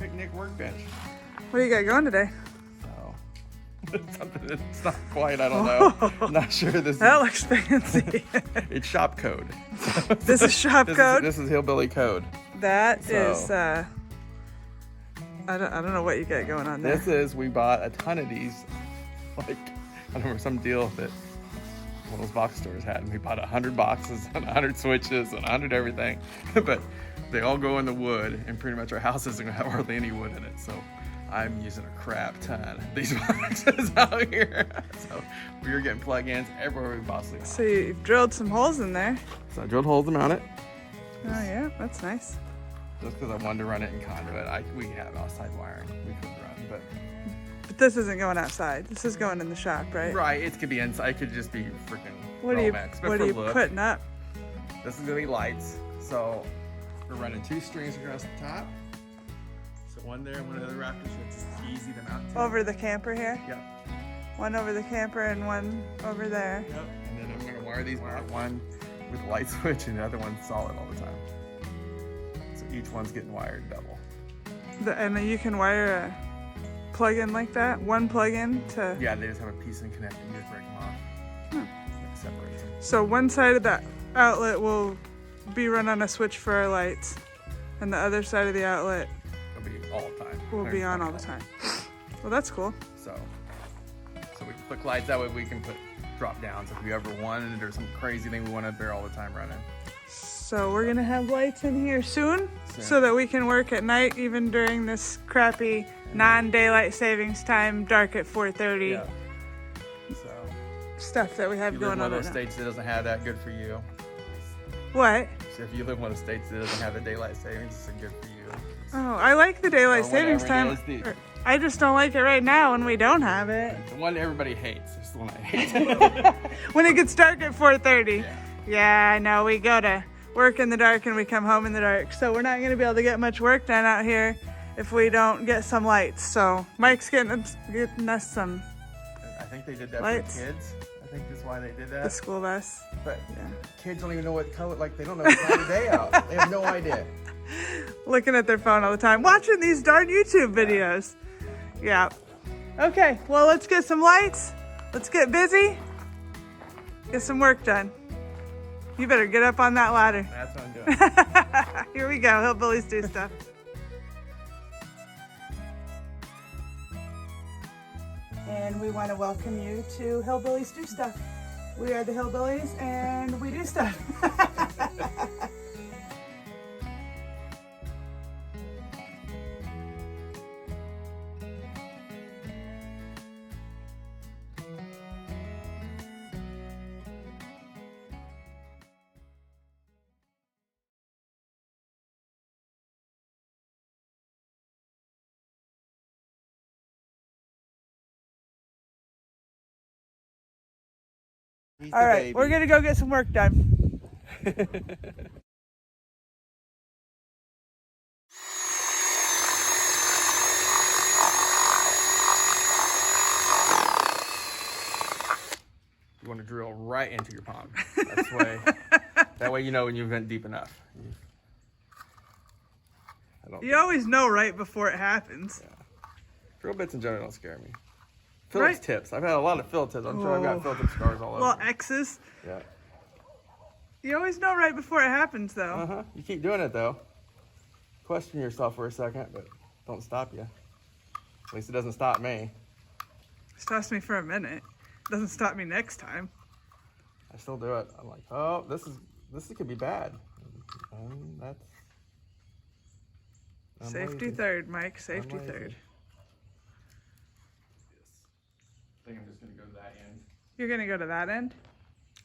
picnic workbench. What do you got going today? So, something that's not quite, I don't know. I'm not sure this That is. looks fancy. It's shop code. This is shop code? This is hillbilly code. That So- is, I don't know what you got going on there. This is, we bought a ton of these. Like, I don't remember some deal that one of those box stores had, and we bought 100 boxes and 100 switches and 100 everything. But they all go in the wood, and pretty much our house isn't gonna have hardly any wood in it. So I'm using a crap ton of these boxes out here. So we were getting plug-ins everywhere we possibly could. So you've drilled some holes in there. So I drilled holes to mount it, Oh yeah, that's nice. just because I wanted to run it in conduit. We have outside wiring we could run, but But this isn't going outside. This is going in the shop, right? right, it could be inside. It could just be freaking What are you, Romex. But what for are you look, putting up? this is gonna be lights. So we're running 2 strings across the top. So one there, one of the rafters. So it's easy to mount to. Over the camper here? Yep. One over the camper and one over there. Yep. And then I'm gonna wire these out, one with light switch and the other one solid all the time. So each one's getting wired double. And then you can wire a plug-in like that? One plug-in to... Yeah, they just have a piece and connect and you just break them off. It separates them. So one side of that outlet will be run on a switch for our lights, and the other side of the outlet It'll be all the time. will be on all the time. Well, that's cool. So we can put lights, that way we can put drop downs if we ever wanted, or some crazy thing we want up there all the time running. So we're gonna have lights in here soon, Soon. so that we can work at night, even during this crappy non-daylight savings time, dark at 4:30 Yeah. So stuff that we have if you live in going one on of those right states that doesn't have that, good for you. now. What? So if you live in one of the states that doesn't have the daylight savings, it's good for you. Oh, I like the daylight Or savings whatever time. it is, I just don't like it right now when we don't have it. The one everybody hates. It's the one I hate. When it gets dark at 4:30. Yeah. Yeah, I know. We go to work in the dark and we come home in the dark. So we're not going to be able to get much work done out here if we don't get some lights. So Mike's getting us some, I think they did that Lights. for kids. I think that's why they did the that. school bus. But Yeah. kids don't even know what color, like they don't know what time of day out. They have no idea. Looking at their phone all the time, watching these darn YouTube videos. Yeah. Okay, well, let's get some lights. Let's get busy. Get some work done. You better get up on that ladder. That's what I'm doing. Here we go. Hillbillies do stuff. And we want to welcome you to Hillbillies Do Stuff. We are the Hillbillies and we do stuff. He's All the right, baby. we're going to go get some work done. You want to drill right into your palm. That's way. That way you know when you vent deep enough. You always know right before it happens. Drill bits in general don't scare me. Phillips Right. tips. I've had a lot of Phillips tips. I'm sure I've got Oh. Phillips tip scars all over. Little X's. Yeah. You always know right before it happens, though. Uh-huh. You keep doing it though. Question yourself for a second, but don't stop you. At least it doesn't stop me. Stops me for a minute. Doesn't stop me next time. I still do it. I'm like, oh, this could be bad. And that's I'm Safety lazy. third, Mike. Safety lazy. third. I think I'm just gonna go to that end. You're gonna go to that end,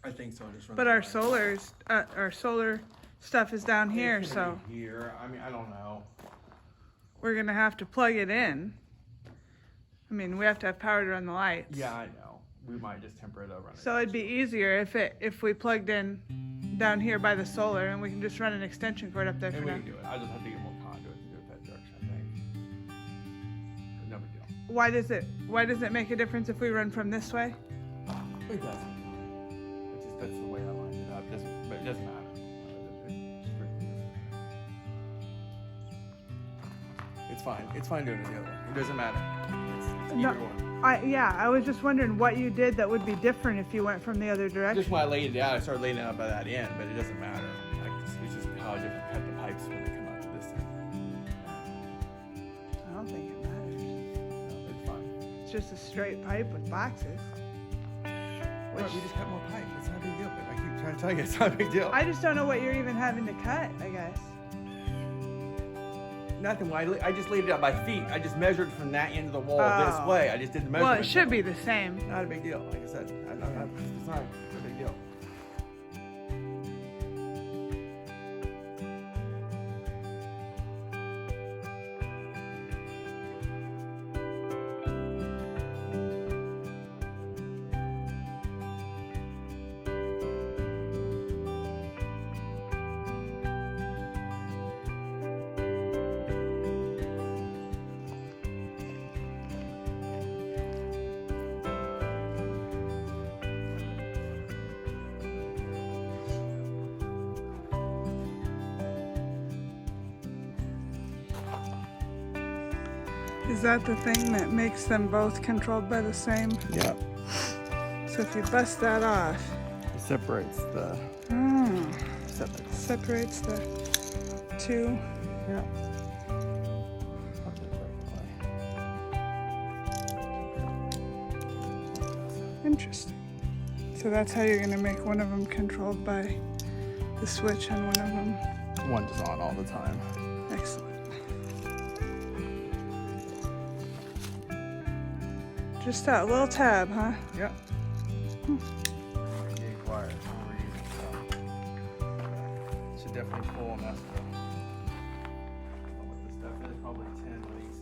I think so. Just run but the our line. our solar stuff is down here, It's so gonna be here. I mean, I don't know. we're gonna have to plug it in. I mean, we have to have power to run the lights. Yeah, I know. We might just temper it over. So it'd be easier if we plugged in down here by the solar, and we can just run an extension cord up there for And we now. can do it. I just have to get more conduit to do it that direction, I think. But no big deal. Why does it make a difference if we run from this way? It doesn't. It just that's the way I lined it up. But it doesn't matter. It's fine. It's fine doing it the other way. It doesn't matter. It's No. either one. I was just wondering what you did that would be different if you went from the other direction. Just when I laid it out, I started laying it out by that end, but it doesn't matter. Like it's just how I different cut the pipes when they come out to this thing. I don't think it matters. No, it's fine. It's just a straight pipe with boxes. Well, we just cut more pipe. It's not a big deal. But I keep trying to tell you, it's not a big deal. I just don't know what you're even having to cut, I guess. Nothing. I just laid it out by feet. I just measured from that end of the wall this way. I just did the measurement. Well, it should be the same. Not a big deal. Like I said, it's not a big deal. Is that the thing that makes them both controlled by the same? Yeah. So if you bust that off, It separates the. separates the two. Yeah. Interesting. So that's how you're going to make one of them controlled by the switch and one of them. One's on all the time. Excellent. Just that little tab, huh? Yep. Gauge wire. Should definitely pull enough to. I don't know what this stuff is. Probably 10 at least.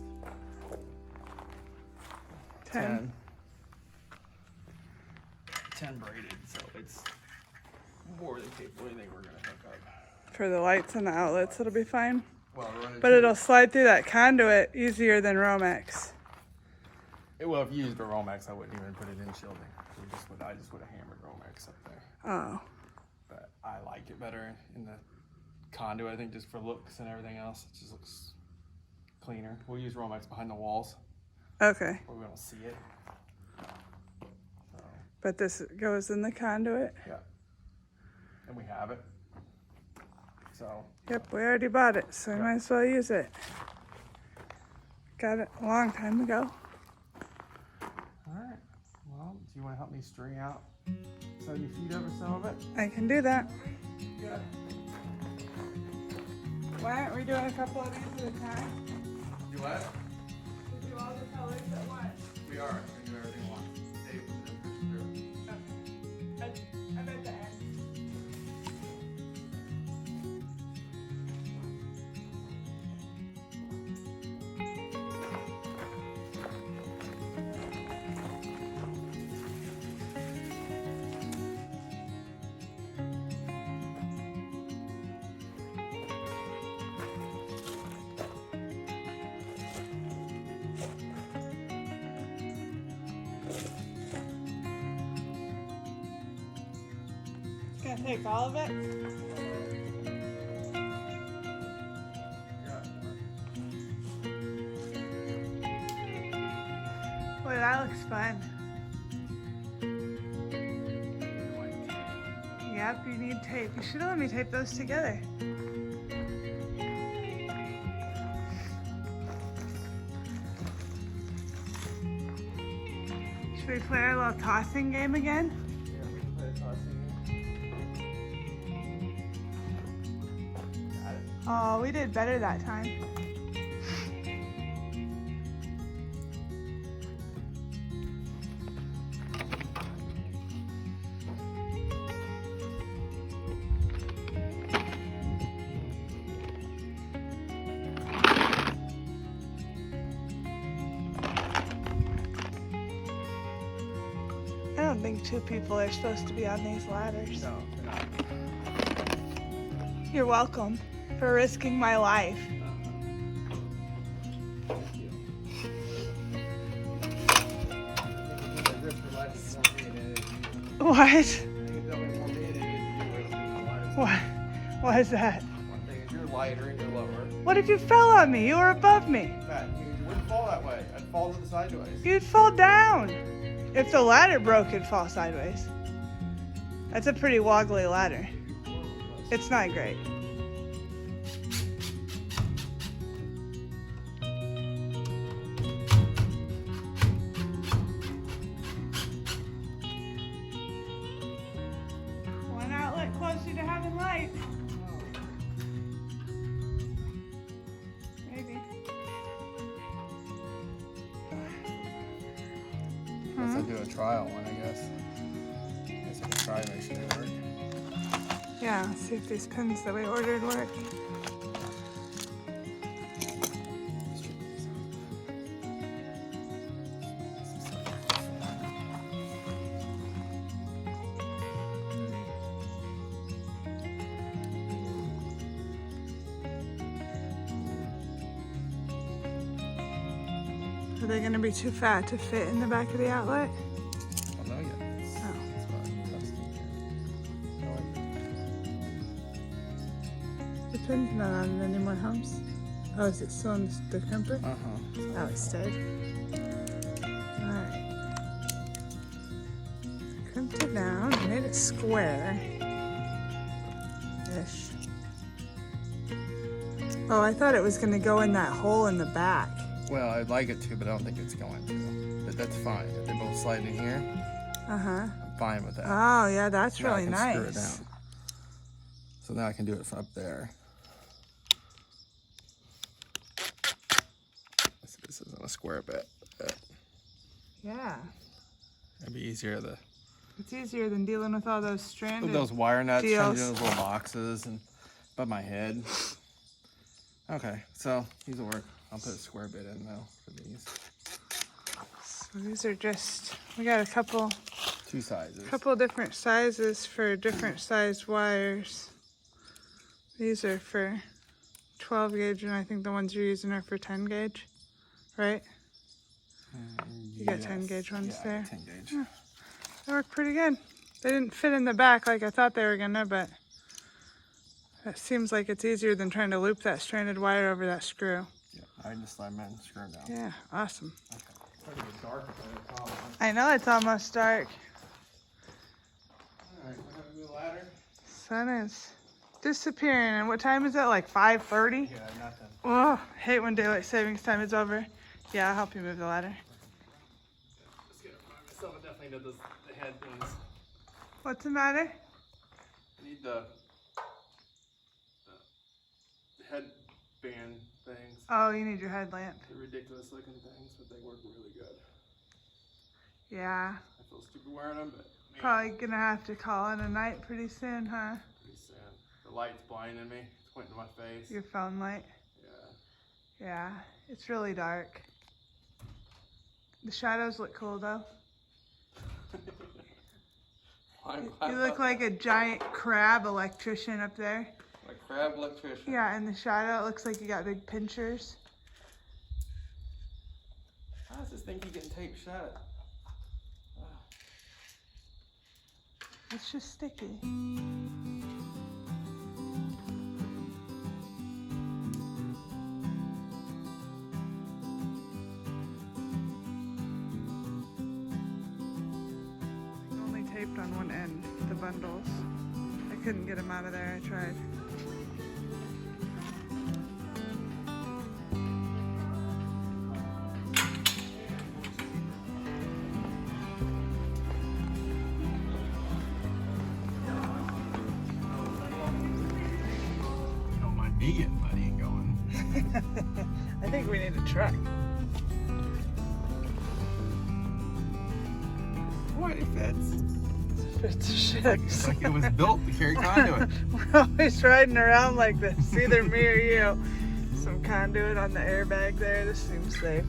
10. 10 braided, so it's more than capable. Anything we're gonna hook up. For the lights and the outlets, it'll be fine. Well, running. But it'll slide through that conduit easier than Romex. Well, if you used a Romex, I wouldn't even put it in shielding. I just would have hammered Romex up there. Oh. But I like it better in the conduit, I think, just for looks and everything else. It just looks cleaner. We'll use Romex behind the walls Okay. where we don't see it. So, But this goes in the conduit? yeah. And we have it. So, Yep, we already bought it, so we might as well use it. Got it a long time ago. alright. Well, do you want to help me string out 70 feet over some of it? I can do that. Yeah. Why aren't we doing a couple of these at a time? Do what? To do all the colors at once. We are. We can do everything once. Dave, I'm at the end. Gonna take all of it? Boy, that looks fun. Yep, you need tape. You should have let me tape those together. Should we play our little tossing game again? Yeah, we can play a tossing game. Got it. Oh, we did better that time. I don't think two people are supposed to be on these ladders. No, they're not. You're welcome for risking my life. Thank you. What? I think it's only more me than it is you risking your life. What? What is that? One thing is you're lighter and you're lower. What if you fell on me? You were above me. Matt, you wouldn't fall that way. I'd fall to the sideways. You'd fall down. If the ladder broke, it'd fall sideways. That's a pretty wobbly ladder. It's not great. One outlet closer to having light. Maybe. Let's do a trial one, I guess. I guess I can try and make sure they work. Yeah, let's see if these pins that we ordered work. Are they going to be too fat to fit in the back of the outlet? Well, no, yet. That's what I'm testing here. The pin's not on any more humps. Oh, is it still on the crimper? Uh-huh. Oh, it stayed. Alright. Crimped it down, made it square. Ish. Oh, I thought it was going to go in that hole in the back. Well, I'd like it to, but I don't think it's going to. But that's fine. If they both slide in here, Uh-huh. I'm fine with that. Oh, yeah, that's Now I really can nice. screw it down. So now I can do it from up there. This isn't a square bit. Yeah. It'd be easier to It's easier than dealing with all those stranded put those wire nuts deals. into those little boxes and above my head. Okay, so these will work. I'll put a square bit in though for these. So these are just, we got a couple Two sizes. different sizes for different sized wires. These are for 12 gauge and I think the ones you're using are for 10 gauge, right? You got 10 gauge ones I there. got 10 gauge. Yeah. They work pretty good. They didn't fit in the back like I thought they were gonna, but that seems like it's easier than trying to loop that stranded wire over that screw. Yeah, I just slide mine and screw them down. Yeah, awesome. Okay. It's starting to get dark up there, probably. I know it's almost dark. Alright, we're having a new ladder. Sun is disappearing. And what time is it? Like 5:30? Yeah, nothing. Oh, hate when daylight savings time is over. Yeah, I'll help you move the ladder. Just get it by myself. I definitely need the head ones. What's the matter? I need the headband things. Oh, you need your headlamp. They're ridiculous looking things, but they work really good. Yeah. I feel stupid wearing them, but man, Probably gonna have to call it a night pretty soon, huh? pretty soon. The light's blinding me. It's pointing to my face. Your phone light. Yeah. Yeah, it's really dark. The shadows look cool though. You look like a giant crab electrician up there. Like crab electrician. Yeah, in the shadow it looks like you got big pinchers. How does this thing keep getting taped shut? It's just sticky. Only taped on one end, the bundles. I couldn't get them out of there, I tried. Don't mind me getting muddy and going. I think we need a truck. What? It fits. It's shit. It's like it was built to carry conduit. We're always riding around like this, either me or you. Some conduit on the airbag there. This seems safe.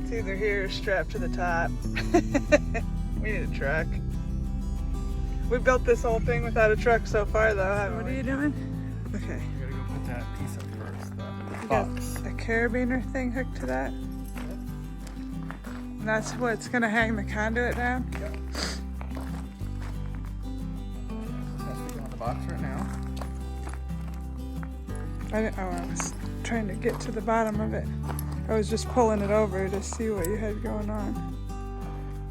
It's either here or strapped to the top. We need a truck. We built this whole thing without a truck so far, though, haven't we? What are you doing? Okay. You gotta go put that piece up first. The You got box. a carabiner thing hooked to that. And that's what's gonna hang the conduit down. Yep. That's on the box right now. I was trying to get to the bottom of it. I was just pulling it over to see what you had going on.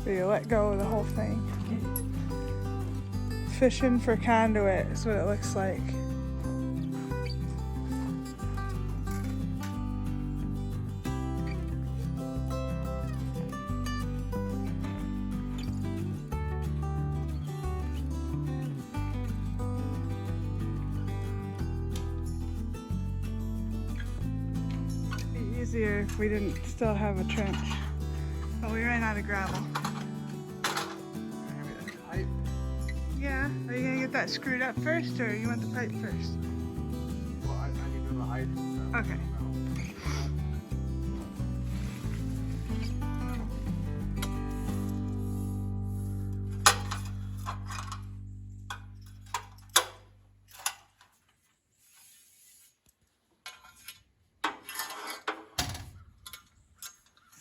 But you let go of the whole thing. Fishing for conduit is what it looks like. Easier if we didn't still have a trench. But we ran out of gravel. Yeah, are you gonna get that screwed up first, or you want the pipe first? Well, I need to do the height. So. Okay.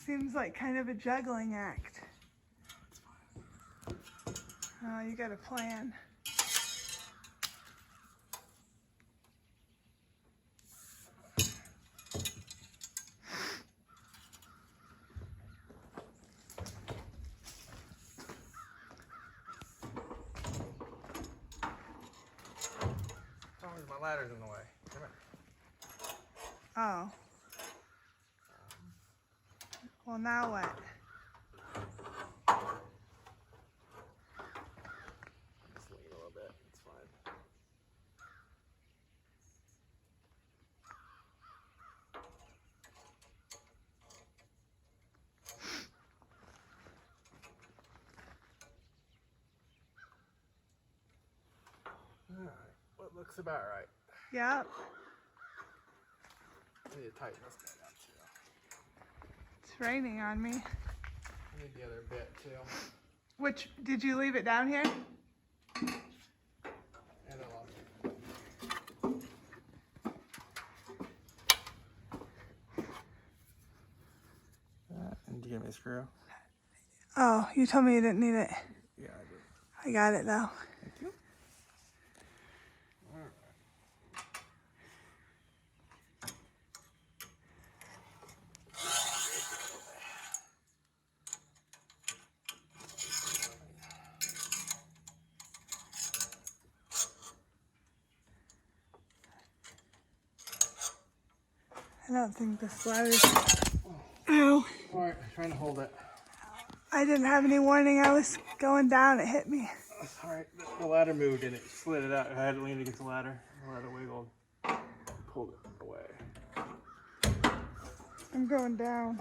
Seems like kind of a juggling act. Oh, you got a plan. My ladder's in the way. Come here. Oh. Well, now what? Just lean a little bit. It's fine. All right. What looks about right? Yep. I need to tighten this bit up too. It's raining on me. I need the other bit too. Which, did you leave it down here? And I lost it. And do you give me a screw? Oh, you told me you didn't need it. Yeah, I did. I got it though. Thank you. All right. I don't think this ladder's... Ow. All right, trying to hold it. I didn't have any warning. I was going down. It hit me. All right, the ladder moved and it slid it out. I had to lean against the ladder. The ladder wiggled. Pulled it away. I'm going down.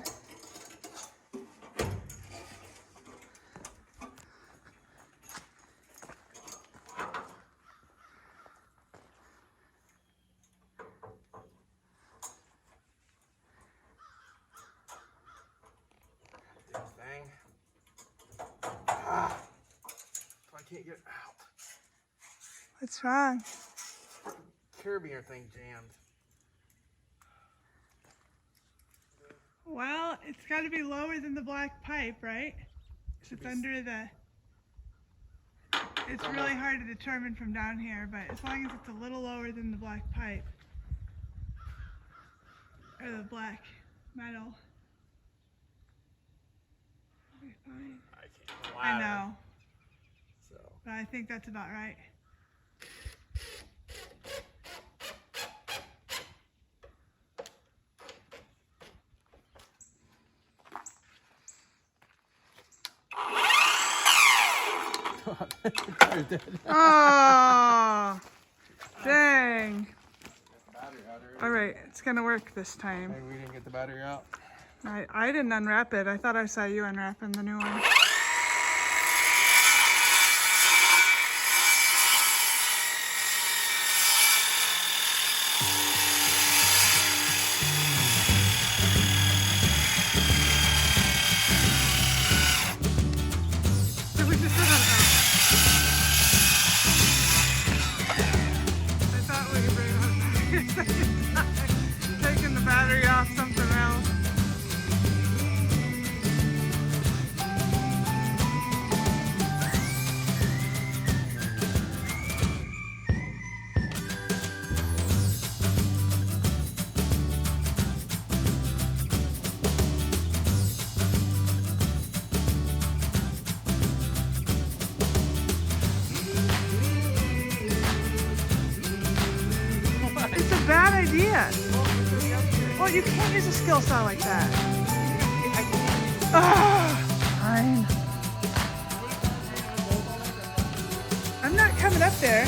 I can't get it out. What's wrong? Carabiner thing jammed. Well, it's got to be lower than the black pipe, right? It's under the... It's really hard to determine from down here, but as long as it's a little lower than the black pipe. Or the black metal. It'll be fine. I can't. I know. So. But I think that's about right. Oh, dang. All right, it's gonna work this time. Maybe we didn't get the battery out. I didn't unwrap it. I thought I saw you unwrapping the new one. Did we just sit on that? I thought we could bring it up. Taking the battery off something else. idea. Well, you can't use a skill saw like that. Ah, fine. I'm not coming up there.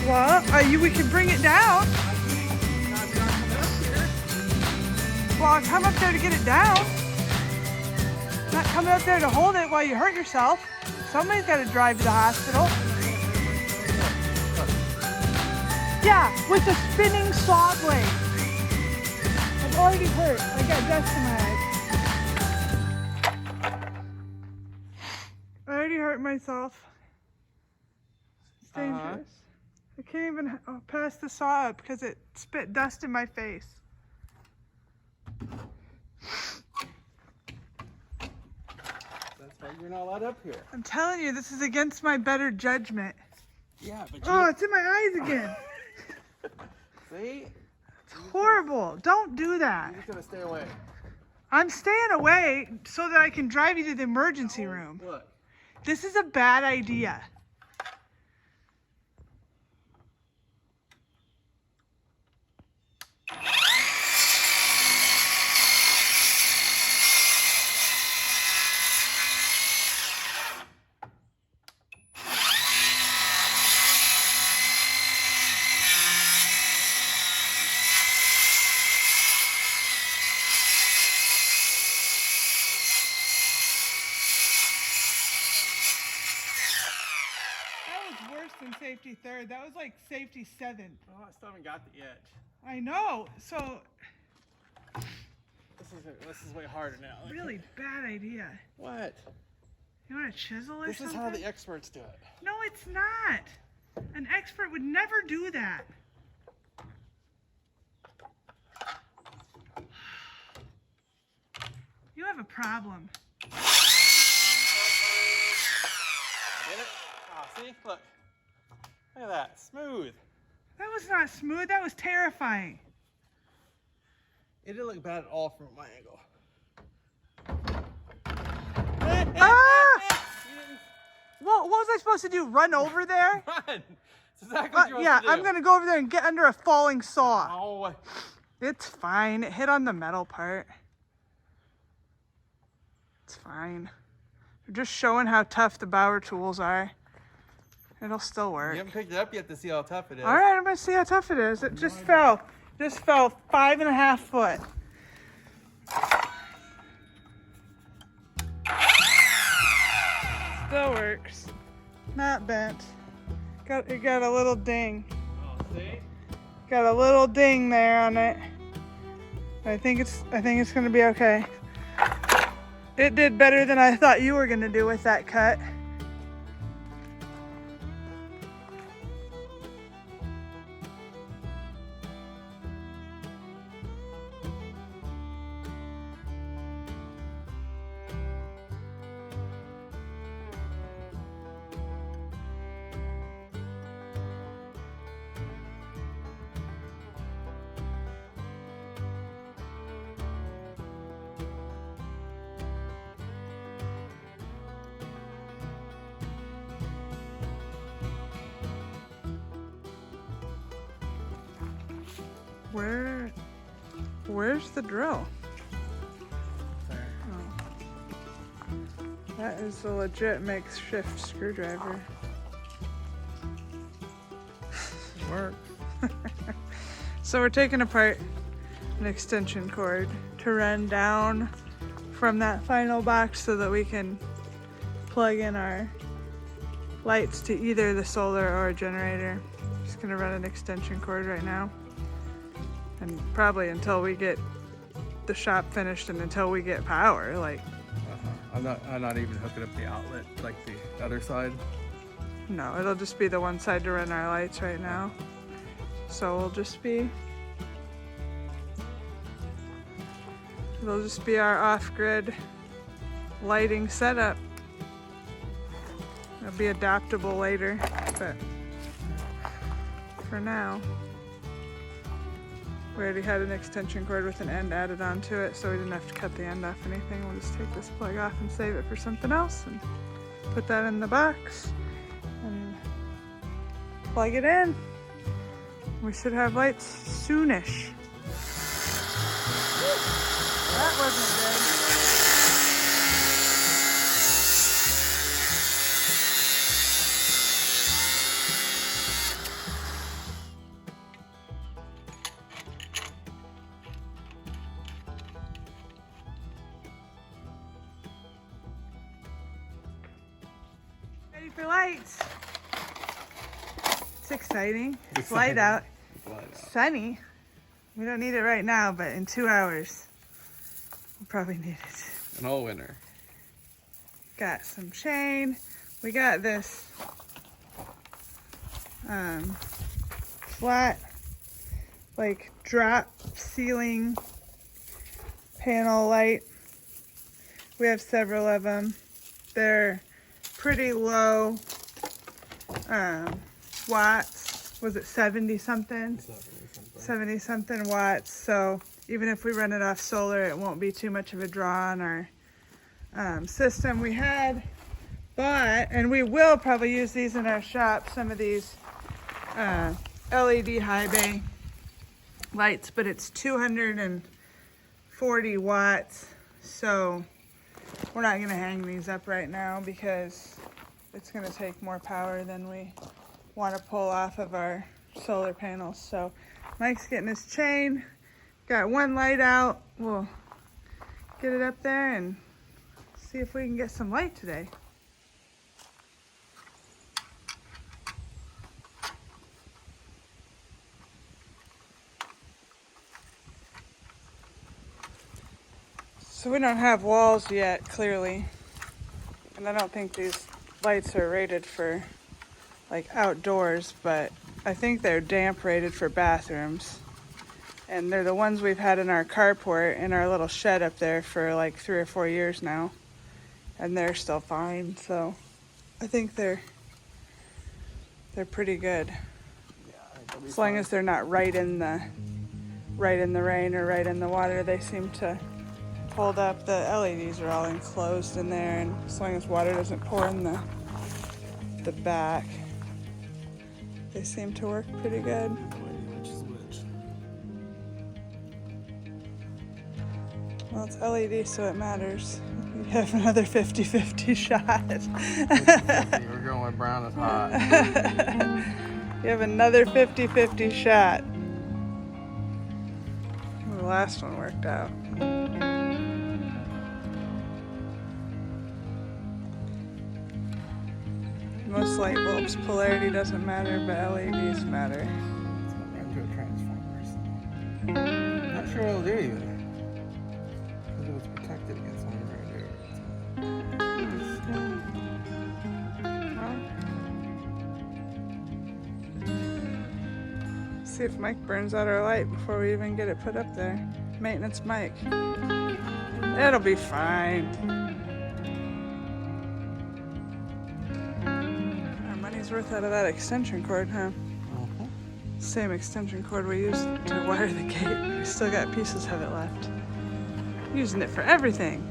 Well, we can bring it down. Well, I'll come up there to get it down. Not coming up there to hold it while you hurt yourself. Somebody's got to drive to the hospital. Yeah, with a spinning saw blade. I'm already hurt. I got dust in my eyes. I already hurt myself. It's dangerous. I can't even pass the saw up because it spit dust in my face. That's why you're not allowed up here. I'm telling you, this is against my better judgment. Yeah, but oh, it's in my eyes again. See? It's horrible. Don't do that. You're just gonna stay away. I'm staying away so that I can drive you to the emergency room. Look. This is a bad idea. Than safety third. That was like safety 7. Oh, I still haven't got the edge. I know. So this is way harder now. Really bad idea. What? You want a chisel or something? This is how the experts do it. No, it's not. An expert would never do that. You have a problem. Get it? Oh, see? Look. Look at that. Smooth. That was not smooth. That was terrifying. It didn't look bad at all from my angle. Ah! What was I supposed to do? Run over there? Run! That's exactly what you're yeah, supposed to do. I'm going to go over there and get under a falling saw. Oh. It's fine. It hit on the metal part. It's fine. We're just showing how tough the Bauer tools are. It'll still work. You haven't picked it up yet to see how tough it is. All right, I'm going to see how tough it is. It just fell. Just fell 5.5 foot. Still works. Not bent. It got a little ding. Oh, see? Got a little ding there on it. I think it's gonna be okay. It did better than I thought you were gonna do with that cut. Where's the drill? There. Oh. That is a legit makeshift screwdriver. Work. So we're taking apart an extension cord to run down from that final box so that we can plug in our lights to either the solar or generator. Just gonna run an extension cord right now. And probably until we get the shop finished and until we get power, like. I'm not even hooking up the outlet like the other side. No, it'll just be the one side to run our lights right now. So it'll just be our off-grid lighting setup. It'll be adaptable later, but for now, we already had an extension cord with an end added onto it, so we didn't have to cut the end off anything. We'll just take this plug off and save it for something else and put that in the box and plug it in. We should have lights soonish. That wasn't good. Ready for lights. It's exciting. It's light out. Sunny. We don't need it right now, but in 2 hours, we'll probably need it. And all winter. Got some chain. We got this flat, like drop ceiling panel light. We have several of them. They're pretty low watts. Was it 70 something? 70 something watts. So even if we run it off solar, it won't be too much of a draw on our system. We had bought, and we will probably use these in our shop, some of these LED high bay lights, but it's 240 watts. So we're not gonna hang these up right now because it's gonna take more power than we wanna pull off of our solar panels. So Mike's getting his chain, got one light out. We'll get it up there and see if we can get some light today. So we don't have walls yet, clearly. And I don't think these lights are rated for like outdoors, but I think they're damp rated for bathrooms. And they're the ones we've had in our carport in our little shed up there for like 3 or 4 years now. And they're still fine, so I think they're pretty good. As long as they're not right in the rain or right in the water, they seem to hold up. The LEDs are all enclosed in there, and as long as water doesn't pour in the back, they seem to work pretty good. Well, it's LED, so it matters. You have another 50-50 shot. We're going with brown is hot. You have another 50-50 shot. The last one worked out. Most light bulbs, polarity doesn't matter, but LEDs matter. It's what run to a transformer. Not sure what it'll do either. Because it was protected against what we're going to do. See if Mike burns out our light before we even get it put up there. Maintenance Mike. It'll be fine. Worth out of that extension cord, huh? Same extension cord we used to wire the gate. We still got pieces of it left. Using it for everything.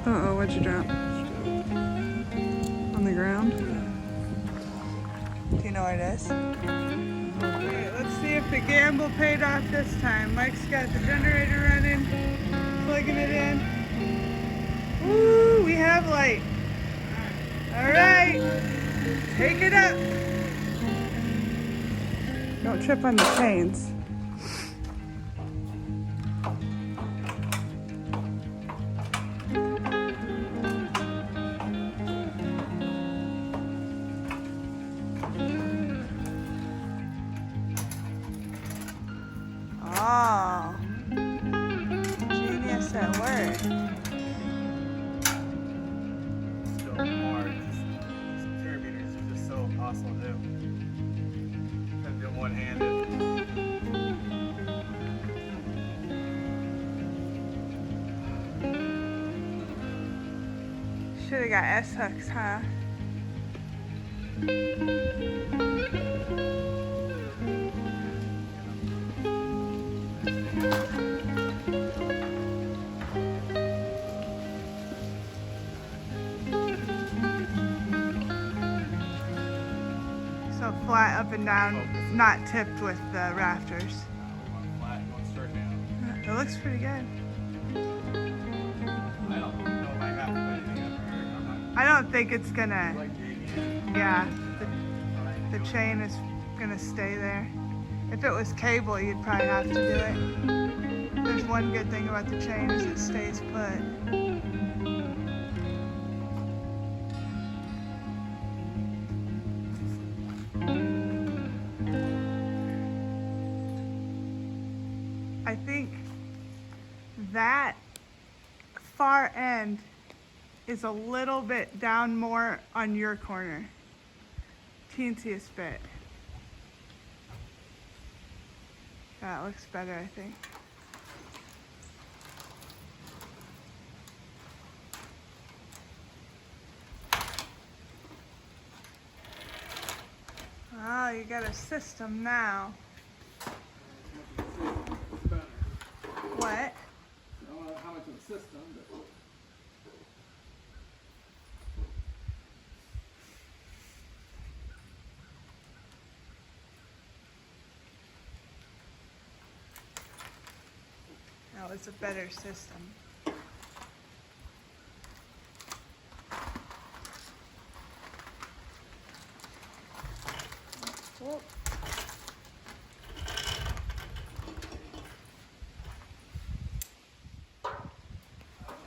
Uh-oh, what'd you drop? On the ground? Do you know where it is? Let's see if the gamble paid off this time. Mike's got the generator running, plugging it in. Woo, we have light. All right, take it up. Don't trip on the chains. Oh, genius at work. Still hard. These carabiners are just so impossible to do. Couldn't do them one-handed. Should have got S-hooks, huh? up and down, not tipped with the rafters. Flat, going straight down. It looks pretty good. I don't know if I have to put anything up there. I'm not I don't think it's gonna, like digging. yeah, the chain is gonna stay there. If it was cable, you'd probably have to do it. There's one good thing about the chain is it stays put. I think that far end is a little bit down more on your corner. Teensiest bit. That looks better, I think. Oh, you got a system now. What? I don't know how much of a system, but That was a better system. Whoop.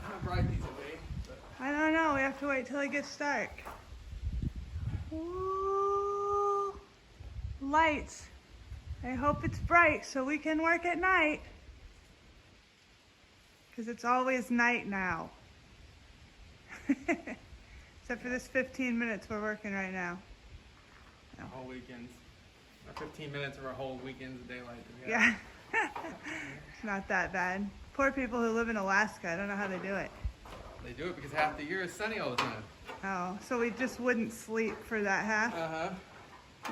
how bright these will be. But I don't know. We have to wait till it gets dark. Ooh, lights. I hope it's bright so we can work at night. Because it's always night now. Except for this 15 minutes we're working right now. our whole weekends, our 15 minutes of our whole weekends of daylight. Yeah. It's not that bad. Poor people who live in Alaska. I don't know how they do it. They do it because half the year is sunny all the time. Oh, so we just wouldn't sleep for that half? Uh-huh.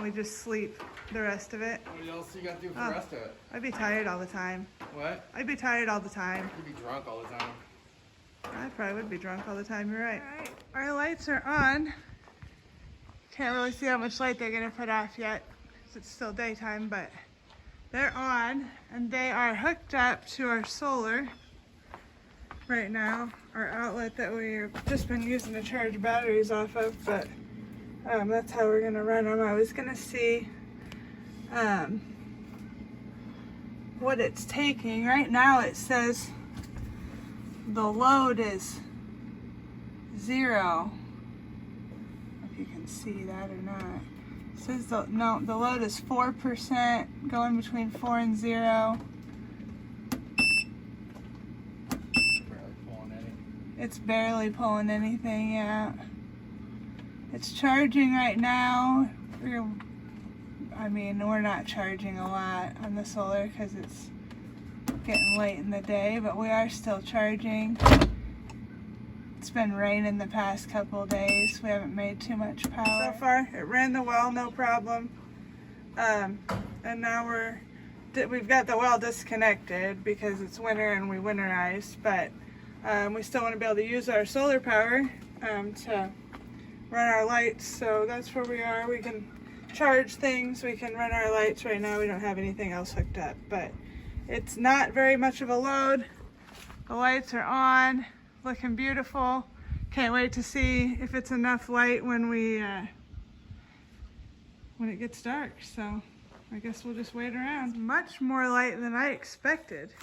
We just sleep the rest of it? What else you got to do for the rest of it? I'd be tired all the time. What? I'd be tired all the time. You'd be drunk all the time. I probably would be drunk all the time, you're right. All right, our lights are on. Can't really see how much light they're gonna put off yet, because it's still daytime, but they're on, and they are hooked up to our solar right now, our outlet that we've just been using to charge batteries off of, but that's how we're gonna run them. I was gonna see what it's taking. Right now it says the load is 0. If you can see that or not. It says the load is 4%, going between 4 and 0. Barely pulling any. It's barely pulling anything, yeah. It's charging right now. We're not charging a lot on the solar because it's getting late in the day, but we are still charging. It's been raining the past couple of days. We haven't made too much power. So far, it ran the well, no problem. And now we've got the well disconnected because it's winter and we winterize, but we still want to be able to use our solar power to run our lights. So that's where we are. We can charge things, we can run our lights. Right now we don't have anything else hooked up, but it's not very much of a load. The lights are on, looking beautiful. Can't wait to see if it's enough light when it gets dark. So I guess we'll just wait around. It's much more light than I expected.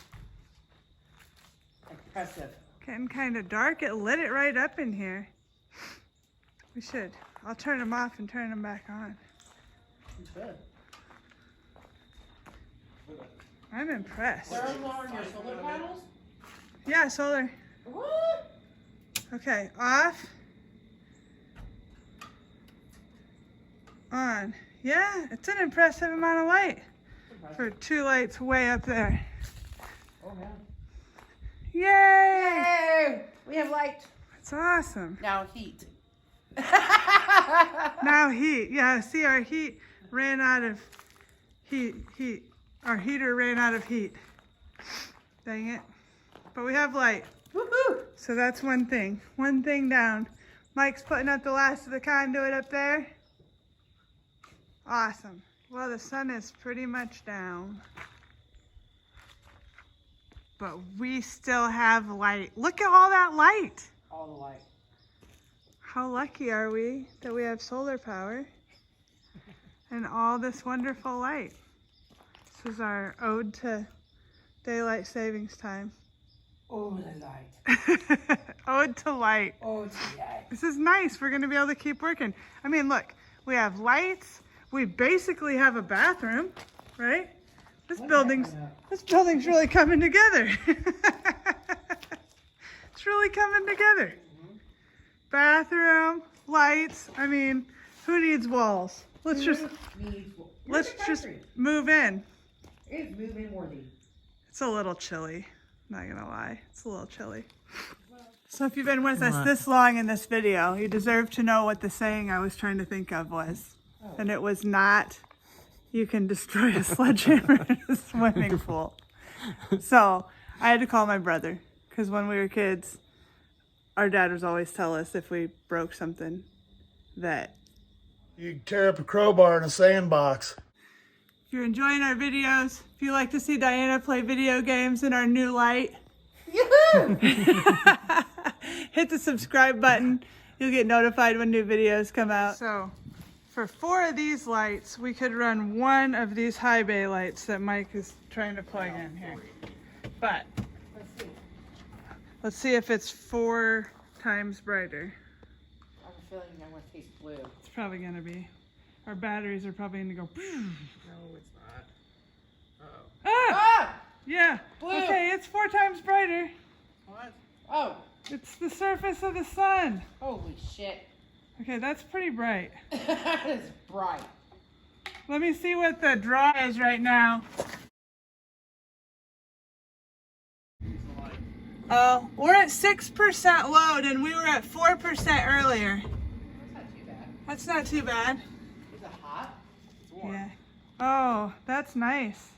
Impressive. Getting kind of dark. It lit it right up in here. We should. I'll turn them off and turn them back on. You should. I'm impressed. Where are your solar panels? Yeah, solar. What? Okay, off. On. Yeah, it's an impressive amount of light for 2 lights way up there. Oh, yeah. Yay! Yay! We have light. That's awesome. Now heat. Now heat. Yeah, see, our heat ran out of heat. Our heater ran out of heat. Dang it. But we have light. Woohoo! So that's one thing. One thing down. Mike's putting up the last of the conduit up there. Awesome. Well, the sun is pretty much down. But we still have light. Look at all that light. All the light. How lucky are we that we have solar power and all this wonderful light. This is our ode to daylight savings time. Oh, the light. Ode to light. Oh, the light. This is nice. We're going to be able to keep working. I mean, look, we have lights. We basically have a bathroom, right? This building's really coming together. It's really coming together. Bathroom, lights. I mean, who needs walls? Let's just move in. It's move-in worthy. It's a little chilly. Not gonna lie, it's a little chilly. So if you've been with us this long in this video, you deserve to know what the saying I was trying to think of was. And it was not, you can destroy a sledgehammer in a swimming pool. So I had to call my brother, because when we were kids, our dad was always tell us if we broke something that you can tear up a crowbar in a sandbox. if you're enjoying our videos, if you like to see Diana play video games in our new light, hit the subscribe button. You'll get notified when new videos come out. So for 4 of these lights, we could run 1 of these high bay lights that Mike is trying to plug in here. But let's see if it's 4 times brighter. I have a feeling I'm going to taste blue. It's probably going to be. Our batteries are probably going to go. No, it's not. Uh-oh. Ah! Ah! Yeah. Blue. Okay, it's 4 times brighter. What? Oh, It's the surface of the sun. holy shit. Okay, that's pretty bright. That is bright. Let me see what the draw is right now. Oh, we're at 6% load and we were at 4% earlier. That's not too bad. That's not too bad. Is it hot? Yeah. Oh, that's nice.